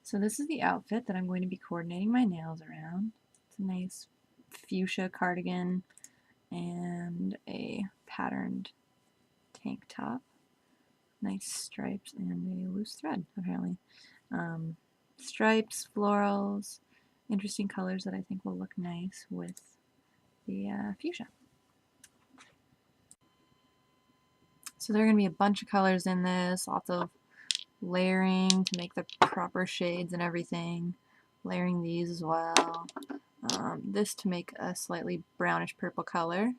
So this is the outfit that I'm going to be coordinating my nails around. It's a nice fuchsia cardigan and a patterned tank top. Nice stripes and a loose thread, apparently. Stripes, florals, interesting colors that I think will look nice with the fuchsia. So there are going to be a bunch of colors in this, lots of layering to make the proper shades and everything. Layering these as well. This to make a slightly brownish purple color.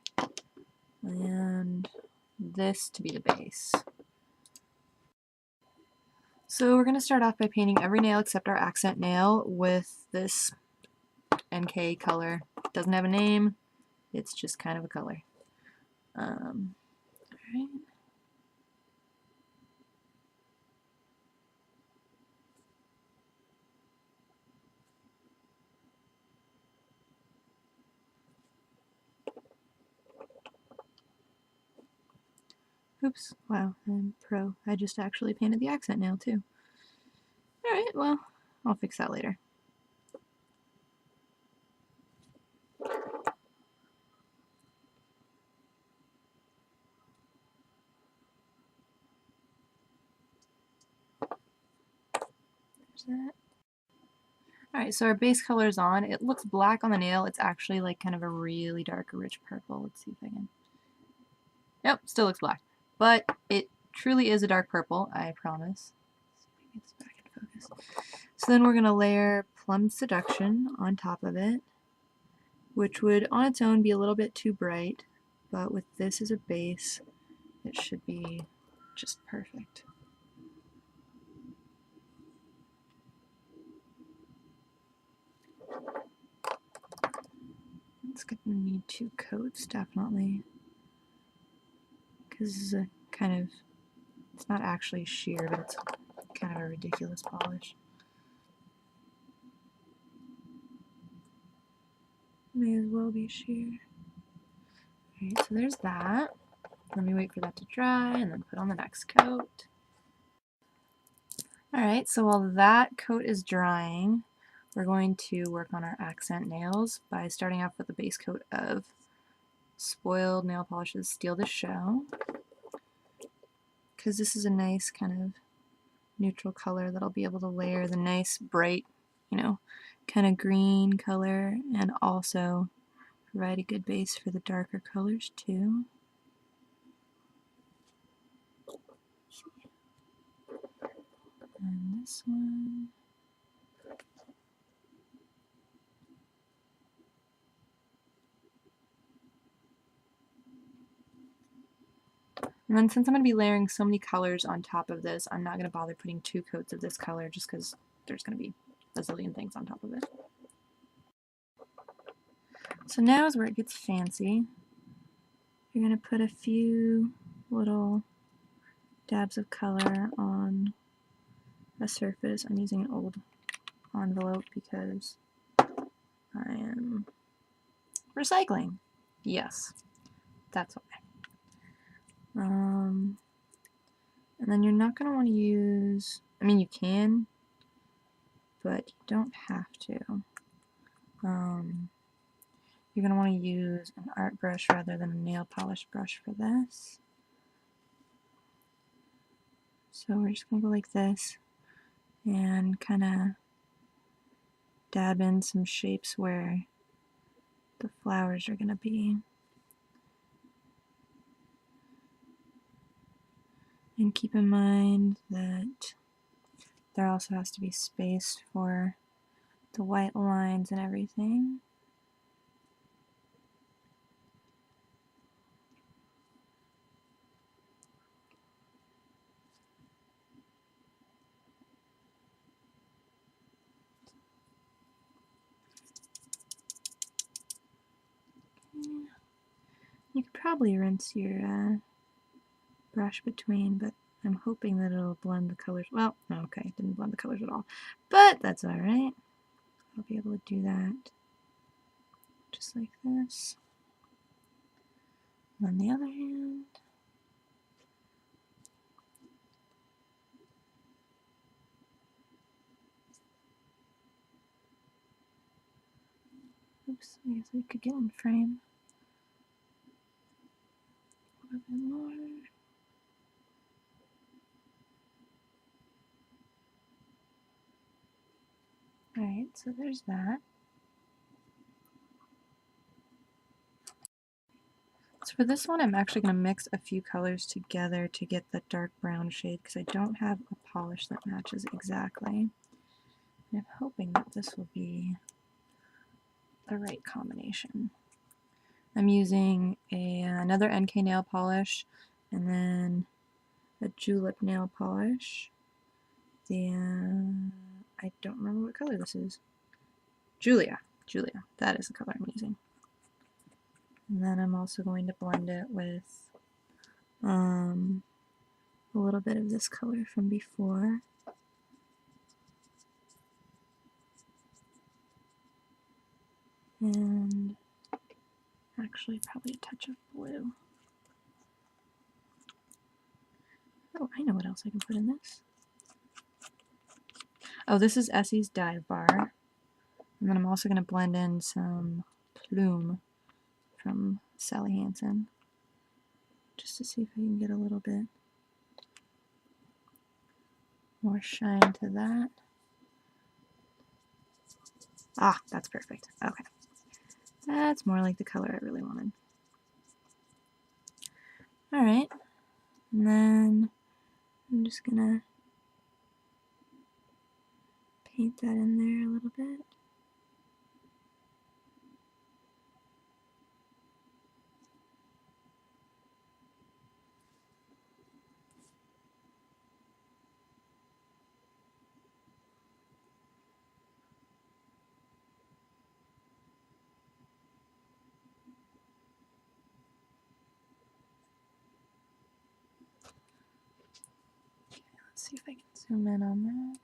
And this to be the base. So we're going to start off by painting every nail except our accent nail with this NK color. It doesn't have a name, it's just kind of a color. Alright. Oops, wow, I'm pro. I just actually painted the accent nail too. Alright, well, I'll fix that later. There's that. Alright, so our base color is on. It looks black on the nail. It's actually like kind of a really dark, rich purple. Let's see if I can... Yep, still looks black. But it truly is a dark purple, I promise. Let's bring this back in focus. So then we're going to layer Plum Seduction on top of it, which would on its own be a little bit too bright, but with this as a base, it should be just perfect. It's going to need 2 coats, definitely, because this is a kind of, it's not actually sheer, but it's kind of a ridiculous polish. May as well be sheer. Alright, so there's that. Let me wait for that to dry and then put on the next coat. Alright, so while that coat is drying, we're going to work on our accent nails by starting off with a base coat of Spoiled Nail Polishes Steal the Show, because this is a nice kind of neutral color that'll be able to layer the nice bright, you know, kind of green color and also provide a good base for the darker colors too. And this one. And then since I'm going to be layering so many colors on top of this, I'm not going to bother putting 2 coats of this color just because there's going to be a zillion things on top of it. So now is where it gets fancy. You're going to put a few little dabs of color on a surface. I'm using an old envelope because I am recycling. Yes, that's why. And then you're not going to want to use, I mean you can, but you don't have to. You're going to want to use an art brush rather than a nail polish brush for this. So we're just going to go like this and kind of dab in some shapes where the flowers are going to be. And keep in mind that there also has to be space for the white lines and everything. You could probably rinse your brush between, but I'm hoping that it'll blend the colors. Well, okay, didn't blend the colors at all, but that's alright. I'll be able to do that just like this. On the other hand, Oops, I guess we could get in frame a little bit more. Alright, so there's that. So for this one, I'm actually going to mix a few colors together to get the dark brown shade because I don't have a polish that matches exactly. And I'm hoping that this will be the right combination. I'm using another NK nail polish and then a julep nail polish. I don't remember what color this is. Julia, that is the color I'm using. And then I'm also going to blend it with a little bit of this color from before. And actually probably a touch of blue. Oh, I know what else I can put in this. Oh, this is Essie's Dive Bar. And then I'm also going to blend in some Plume from Sally Hansen, just to see if I can get a little bit more shine to that. Ah, that's perfect. Okay. That's more like the color I really wanted. Alright. And then I'm just going to paint that in there a little bit. Let's see if I can zoom in on that.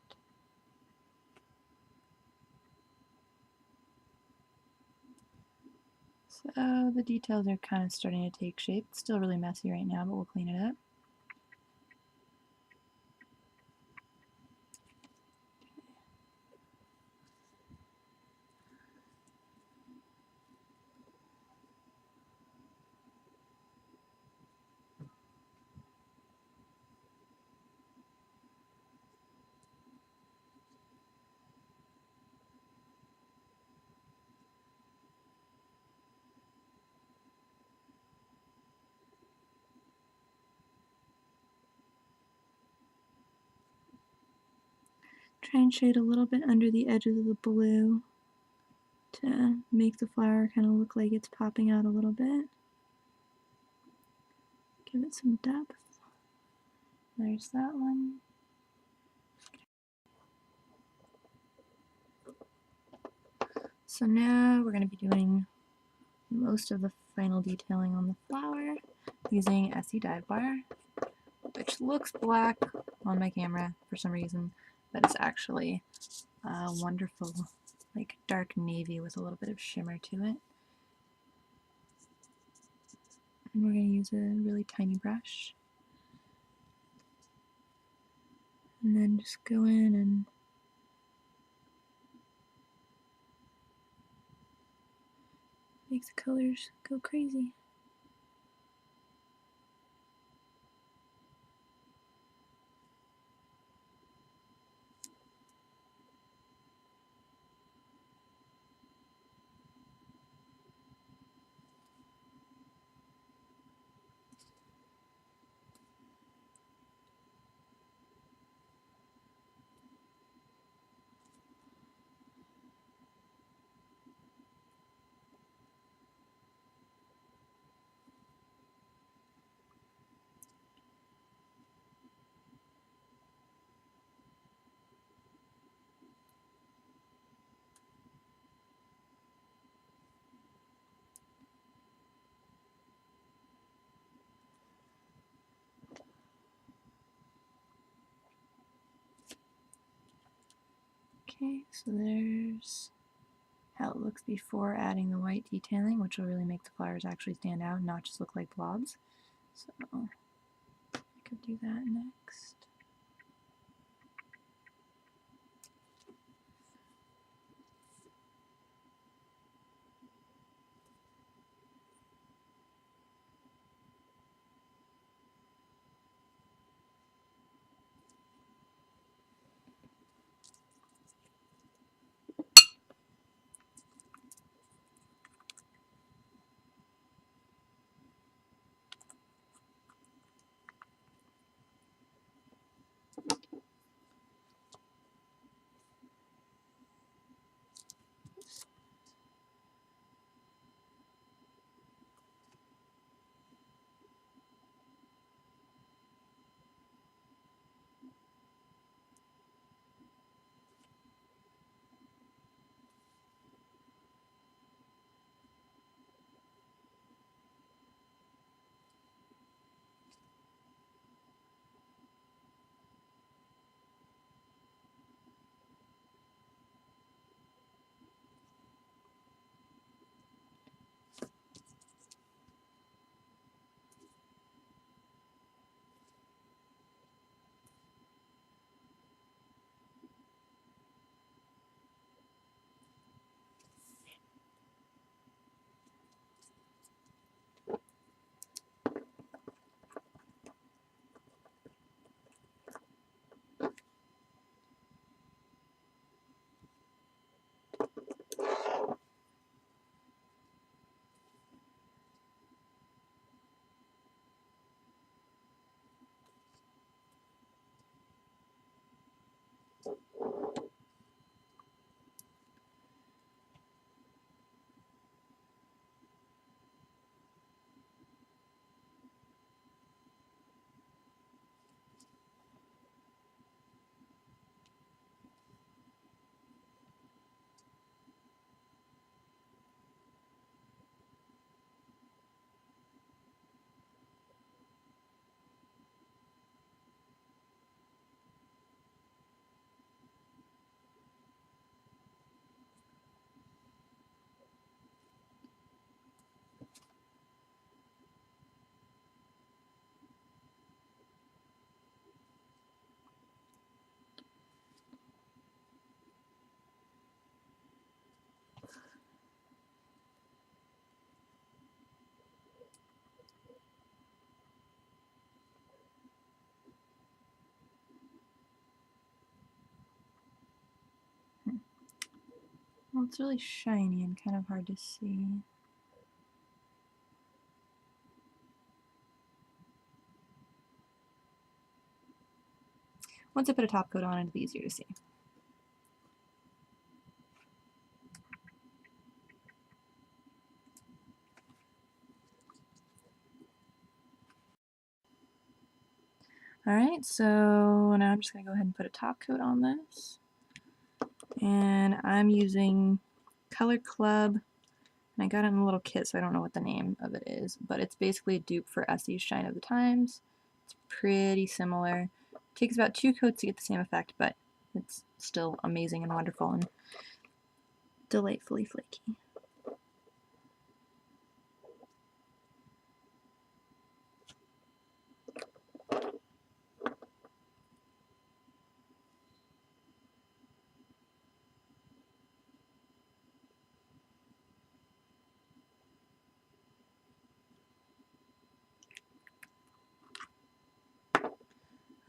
So the details are kind of starting to take shape. It's still really messy right now, but we'll clean it up. Try and shade a little bit under the edges of the blue to make the flower kind of look like it's popping out a little bit. Give it some depth. There's that one. So now we're going to be doing most of the final detailing on the flower using Essie Dive Bar, which looks black on my camera for some reason, but it's actually a wonderful like dark navy with a little bit of shimmer to it. And we're going to use a really tiny brush and then just go in and make the colors go crazy. Okay, so there's how it looks before adding the white detailing, which will really make the flowers actually stand out and not just look like blobs. So I could do that next. Well, it's really shiny and kind of hard to see. Once I put a top coat on, it'll be easier to see. Alright, so now I'm just going to go ahead and put a top coat on this. And I'm using Color Club, and I got it in a little kit, so I don't know what the name of it is, but it's basically a dupe for Essie's Shine of the Times. It's pretty similar. It takes about 2 coats to get the same effect, but it's still amazing and wonderful and delightfully flaky.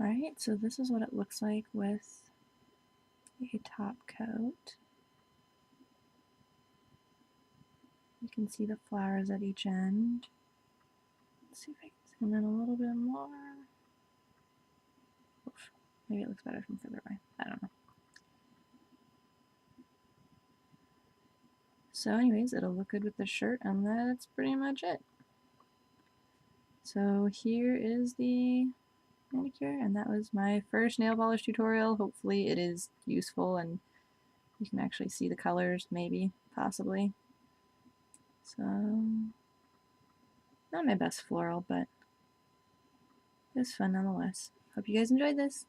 Alright, so this is what it looks like with a top coat. You can see the flowers at each end. Let's see if I can zoom in a little bit more. Oof, maybe it looks better from further away. I don't know. So anyways, it'll look good with the shirt, and that's pretty much it. So here is the manicure, and that was my first nail polish tutorial. Hopefully it is useful and you can actually see the colors, maybe, possibly. So, not my best floral, but it was fun nonetheless. Hope you guys enjoyed this.